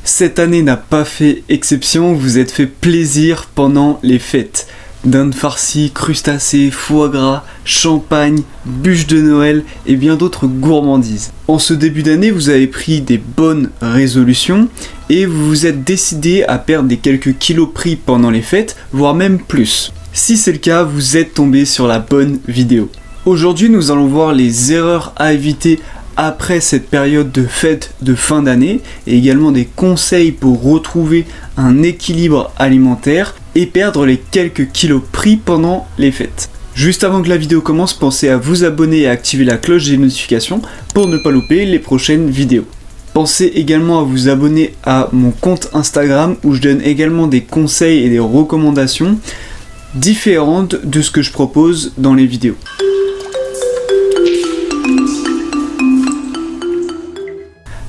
Cette année n'a pas fait exception, vous vous êtes fait plaisir pendant les fêtes. Dinde farcie, crustacés, foie gras, champagne, bûches de Noël et bien d'autres gourmandises. En ce début d'année, vous avez pris des bonnes résolutions et vous vous êtes décidé à perdre des quelques kilos pris pendant les fêtes, voire même plus. Si c'est le cas, vous êtes tombé sur la bonne vidéo. Aujourd'hui, nous allons voir les erreurs à éviter après cette période de fête de fin d'année et également des conseils pour retrouver un équilibre alimentaire et perdre les quelques kilos pris pendant les fêtes. Juste avant que la vidéo commence, pensez à vous abonner et à activer la cloche des notifications pour ne pas louper les prochaines vidéos. Pensez également à vous abonner à mon compte Instagram où je donne également des conseils et des recommandations différentes de ce que je propose dans les vidéos.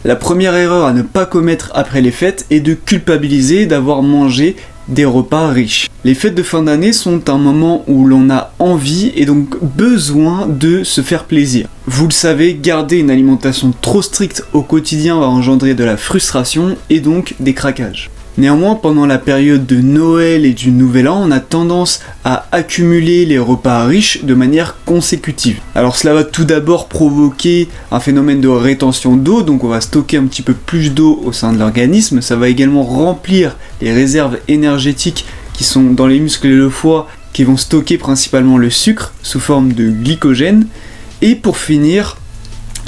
La première erreur à ne pas commettre après les fêtes est de culpabiliser d'avoir mangé des repas riches. Les fêtes de fin d'année sont un moment où l'on a envie et donc besoin de se faire plaisir. Vous le savez, garder une alimentation trop stricte au quotidien va engendrer de la frustration et donc des craquages. Néanmoins, pendant la période de Noël et du Nouvel An, on a tendance à accumuler les repas riches de manière consécutive. Alors cela va tout d'abord provoquer un phénomène de rétention d'eau, donc on va stocker un petit peu plus d'eau au sein de l'organisme. Ça va également remplir les réserves énergétiques qui sont dans les muscles et le foie, qui vont stocker principalement le sucre sous forme de glycogène. Et pour finir,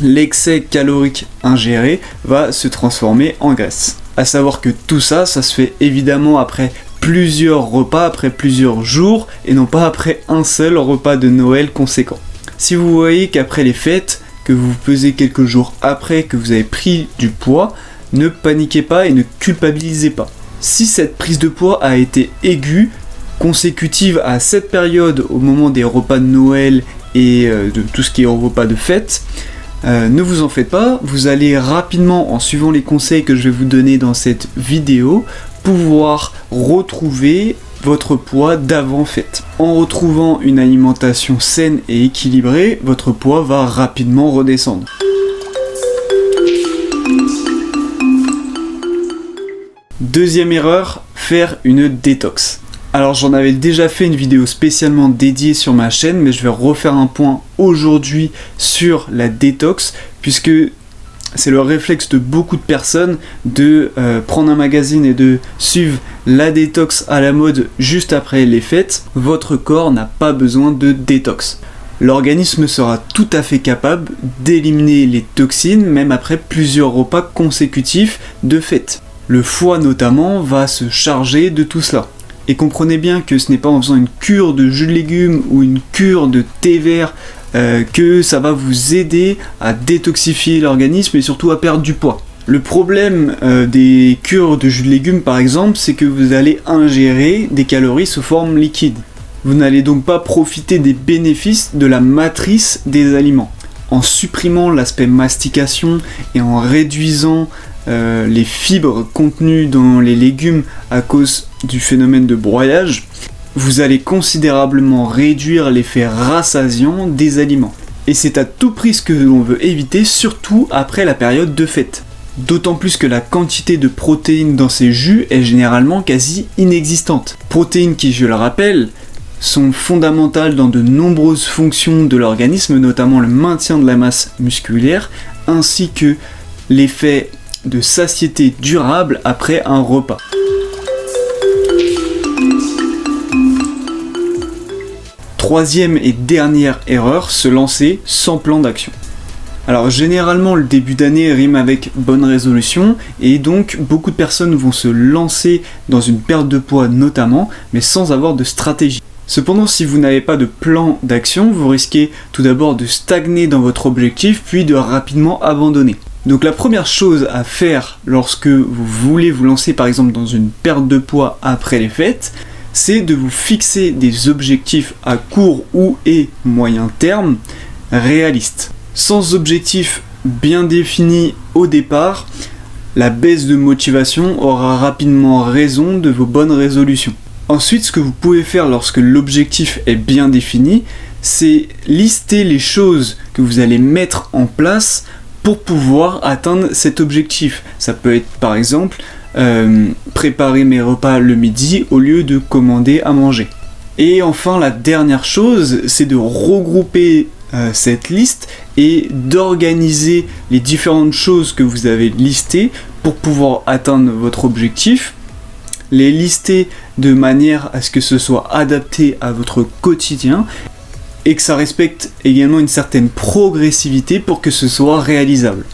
l'excès calorique ingéré va se transformer en graisse. À savoir que tout ça, ça se fait évidemment après plusieurs repas, après plusieurs jours, et non pas après un seul repas de Noël conséquent. Si vous voyez qu'après les fêtes, que vous pesez quelques jours après que vous avez pris du poids, ne paniquez pas et ne culpabilisez pas. Si cette prise de poids a été aiguë, consécutive à cette période au moment des repas de Noël et de tout ce qui est repas de fête, ne vous en faites pas, vous allez rapidement, en suivant les conseils que je vais vous donner dans cette vidéo, pouvoir retrouver votre poids d'avant fête. En retrouvant une alimentation saine et équilibrée, votre poids va rapidement redescendre. Deuxième erreur, faire une détox. Alors j'en avais déjà fait une vidéo spécialement dédiée sur ma chaîne, mais je vais refaire un point aujourd'hui sur la détox, puisque c'est le réflexe de beaucoup de personnes de prendre un magazine et de suivre la détox à la mode juste après les fêtes. Votre corps n'a pas besoin de détox. L'organisme sera tout à fait capable d'éliminer les toxines, même après plusieurs repas consécutifs de fête. Le foie notamment va se charger de tout cela. Et comprenez bien que ce n'est pas en faisant une cure de jus de légumes ou une cure de thé vert que ça va vous aider à détoxifier l'organisme et surtout à perdre du poids. Le problème des cures de jus de légumes par exemple, c'est que vous allez ingérer des calories sous forme liquide. Vous n'allez donc pas profiter des bénéfices de la matrice des aliments. En supprimant l'aspect mastication et en réduisant les fibres contenues dans les légumes à cause du phénomène de broyage, vous allez considérablement réduire l'effet rassasiant des aliments. Et c'est à tout prix ce que l'on veut éviter, surtout après la période de fête. D'autant plus que la quantité de protéines dans ces jus est généralement quasi inexistante. Protéines qui, je le rappelle, sont fondamentales dans de nombreuses fonctions de l'organisme, notamment le maintien de la masse musculaire, ainsi que l'effet de satiété durable après un repas. Troisième et dernière erreur, se lancer sans plan d'action. Alors généralement le début d'année rime avec bonne résolution et donc beaucoup de personnes vont se lancer dans une perte de poids notamment, mais sans avoir de stratégie. Cependant, si vous n'avez pas de plan d'action, vous risquez tout d'abord de stagner dans votre objectif puis de rapidement abandonner. Donc la première chose à faire lorsque vous voulez vous lancer par exemple dans une perte de poids après les fêtes, c'est de vous fixer des objectifs à court ou et moyen terme réalistes. Sans objectif bien défini au départ, la baisse de motivation aura rapidement raison de vos bonnes résolutions. Ensuite, ce que vous pouvez faire lorsque l'objectif est bien défini, c'est lister les choses que vous allez mettre en place pour pouvoir atteindre cet objectif. Ça peut être par exemple préparer mes repas le midi au lieu de commander à manger. Et enfin la dernière chose, c'est de regrouper cette liste et d'organiser les différentes choses que vous avez listées pour pouvoir atteindre votre objectif, les lister de manière à ce que ce soit adapté à votre quotidien et que ça respecte également une certaine progressivité pour que ce soit réalisable.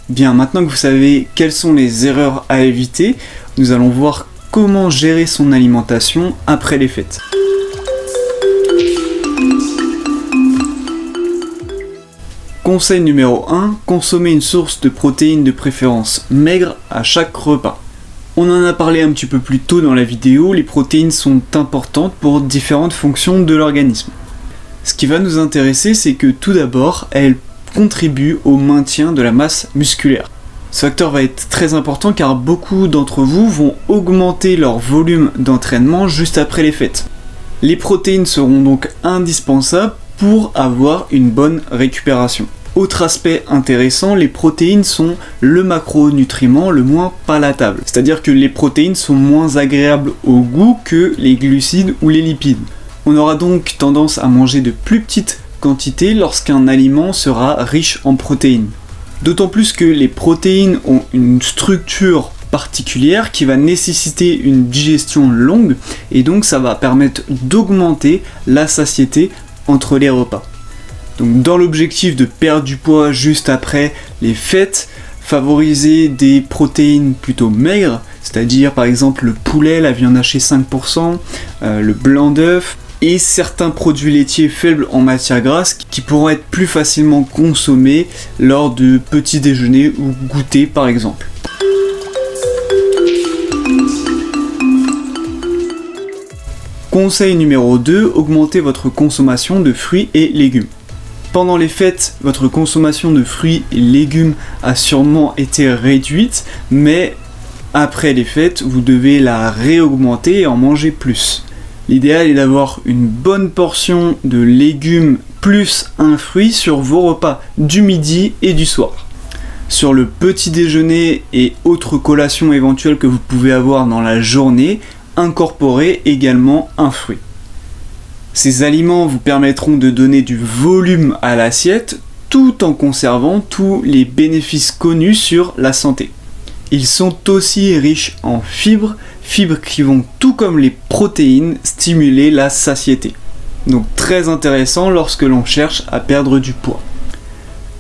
Bien, maintenant que vous savez quelles sont les erreurs à éviter, nous allons voir comment gérer son alimentation après les fêtes. Conseil numéro 1, consommer une source de protéines de préférence maigre à chaque repas. On en a parlé un petit peu plus tôt dans la vidéo, les protéines sont importantes pour différentes fonctions de l'organisme. Ce qui va nous intéresser, c'est que tout d'abord, elles contribuent au maintien de la masse musculaire. Ce facteur va être très important car beaucoup d'entre vous vont augmenter leur volume d'entraînement juste après les fêtes. Les protéines seront donc indispensables pour avoir une bonne récupération. Autre aspect intéressant, les protéines sont le macronutriment le moins palatable. C'est-à-dire que les protéines sont moins agréables au goût que les glucides ou les lipides. On aura donc tendance à manger de plus petites quantités lorsqu'un aliment sera riche en protéines. D'autant plus que les protéines ont une structure particulière qui va nécessiter une digestion longue et donc ça va permettre d'augmenter la satiété entre les repas. Donc dans l'objectif de perdre du poids juste après les fêtes, favoriser des protéines plutôt maigres, c'est-à-dire par exemple le poulet, la viande hachée 5%, le blanc d'œuf et certains produits laitiers faibles en matière grasse qui pourront être plus facilement consommés lors de petits déjeuners ou goûters par exemple. Conseil numéro 2, augmentez votre consommation de fruits et légumes. Pendant les fêtes, votre consommation de fruits et légumes a sûrement été réduite, mais après les fêtes, vous devez la réaugmenter et en manger plus. L'idéal est d'avoir une bonne portion de légumes plus un fruit sur vos repas du midi et du soir. Sur le petit déjeuner et autres collations éventuelles que vous pouvez avoir dans la journée, incorporez également un fruit. Ces aliments vous permettront de donner du volume à l'assiette tout en conservant tous les bénéfices connus sur la santé. Ils sont aussi riches en fibres qui vont, tout comme les protéines, stimuler la satiété. Donc très intéressant lorsque l'on cherche à perdre du poids.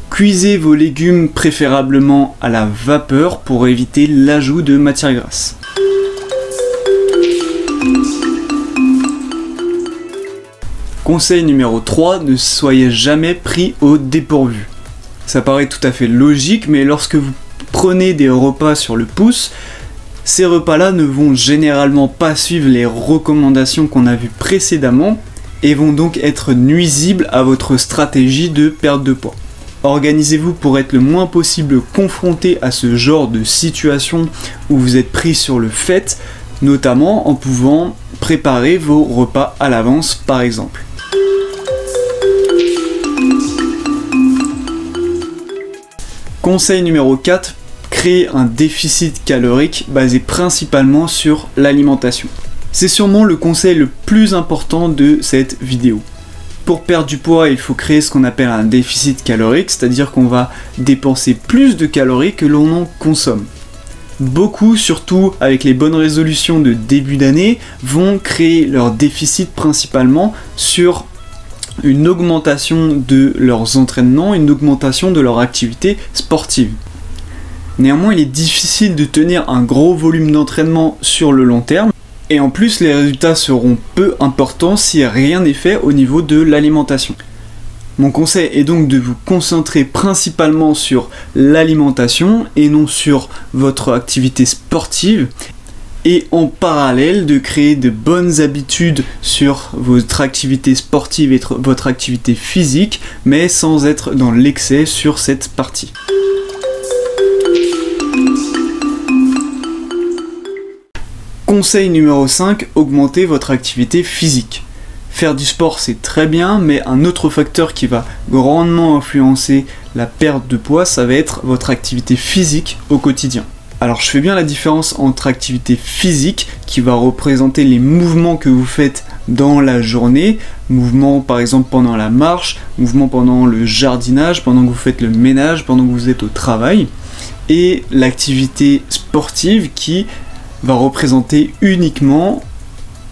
Cuisez vos légumes préférablement à la vapeur pour éviter l'ajout de matières grasses. Conseil numéro 3, ne soyez jamais pris au dépourvu. Ça paraît tout à fait logique, mais lorsque vous prenez des repas sur le pouce, ces repas-là ne vont généralement pas suivre les recommandations qu'on a vues précédemment et vont donc être nuisibles à votre stratégie de perte de poids. Organisez-vous pour être le moins possible confronté à ce genre de situation où vous êtes pris sur le fait, notamment en pouvant préparer vos repas à l'avance par exemple. Conseil numéro 4, créer un déficit calorique basé principalement sur l'alimentation. C'est sûrement le conseil le plus important de cette vidéo. Pour perdre du poids, il faut créer ce qu'on appelle un déficit calorique, c'est-à-dire qu'on va dépenser plus de calories que l'on en consomme. Beaucoup, surtout avec les bonnes résolutions de début d'année, vont créer leur déficit principalement sur une augmentation de leurs entraînements, une augmentation de leur activité sportive. Néanmoins, il est difficile de tenir un gros volume d'entraînement sur le long terme, et en plus les résultats seront peu importants si rien n'est fait au niveau de l'alimentation. Mon conseil est donc de vous concentrer principalement sur l'alimentation et non sur votre activité sportive, et en parallèle de créer de bonnes habitudes sur votre activité sportive et votre activité physique, mais sans être dans l'excès sur cette partie. Conseil numéro 5, augmentez votre activité physique. faire du sport c'est très bien, mais un autre facteur qui va grandement influencer la perte de poids, ça va être votre activité physique au quotidien. Alors je fais bien la différence entre activité physique qui va représenter les mouvements que vous faites dans la journée, mouvements par exemple pendant la marche, mouvements pendant le jardinage, pendant que vous faites le ménage, pendant que vous êtes au travail, et l'activité sportive qui va représenter uniquement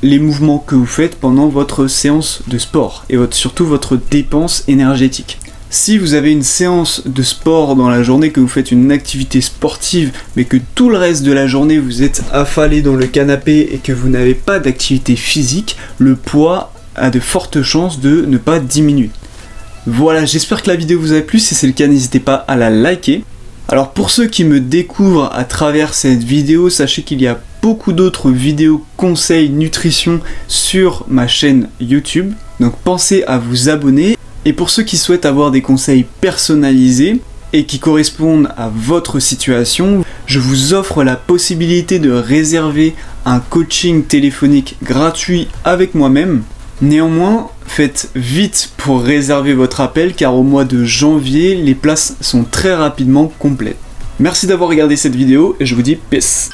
les mouvements que vous faites pendant votre séance de sport et surtout votre dépense énergétique. Si vous avez une séance de sport dans la journée, que vous faites une activité sportive, mais que tout le reste de la journée vous êtes affalé dans le canapé et que vous n'avez pas d'activité physique, le poids a de fortes chances de ne pas diminuer. Voilà, j'espère que la vidéo vous a plu. Si c'est le cas, n'hésitez pas à la liker. Alors pour ceux qui me découvrent à travers cette vidéo, sachez qu'il y a beaucoup d'autres vidéos conseils nutrition sur ma chaîne YouTube. Donc pensez à vous abonner. Et pour ceux qui souhaitent avoir des conseils personnalisés et qui correspondent à votre situation, je vous offre la possibilité de réserver un coaching téléphonique gratuit avec moi-même. Néanmoins, faites vite pour réserver votre appel car au mois de janvier, les places sont très rapidement complètes. Merci d'avoir regardé cette vidéo et je vous dis peace.